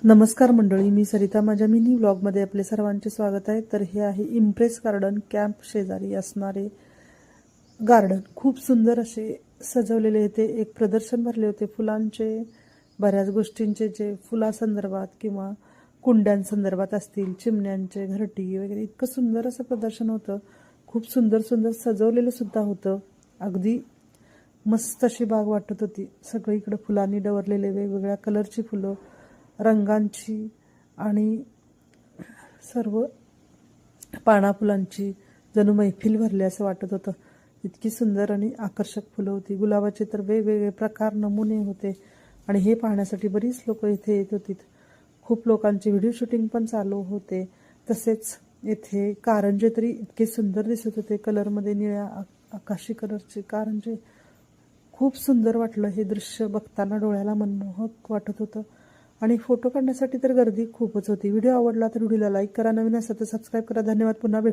नमस्कार मंडळी, मी सरिता. माझ्या मिनी व्लॉगमध्ये आपले सर्वांचे स्वागत आहे. तर हे आहे इम्प्रेस गार्डन कॅम्प शेजारी असणारे गार्डन. खूप सुंदर असे सजवलेले होते. एक प्रदर्शन भरले होते फुलांचे, बऱ्याच गोष्टींचे, जे फुलासंदर्भात किंवा कुंड्यांसंदर्भात असतील, चिमण्यांचे घरटी वगैरे. इतकं सुंदर असं प्रदर्शन होतं. खूप सुंदर सुंदर सजवलेलं सुद्धा होतं. अगदी मस्त अशी बाग वाटत होती. सगळीकडे फुलांनी डवरलेले वेगवेगळ्या कलरची फुलं, रंगांची आणि सर्व पाना फुलांची जणू मैफिल भरली असं वाटत होतं. इतकी सुंदर आणि आकर्षक फुलं होती. गुलाबाचे तर वेगवेगळे प्रकार, नमुने होते आणि हे पाहण्यासाठी बरीच लोक इथे येत होती. खूप लोकांचे व्हिडिओ शूटिंग पण चालू होते. तसेच येथे कारंजे तरी इतके सुंदर दिसत होते, कलरमध्ये, निळ्या आकाशी कलरचे कारंजे. खूप सुंदर वाटलं हे दृश्य बघताना, डोळ्याला मनमोहक वाटत होतं. आणि फोटो काढण्यासाठी तर गर्दी खूपच होती. व्हिडिओ आवडला तर व्हिडिओला लाईक करा, नवीन असेल तर सबस्क्राईब करा. धन्यवाद. पुन्हा भेटू.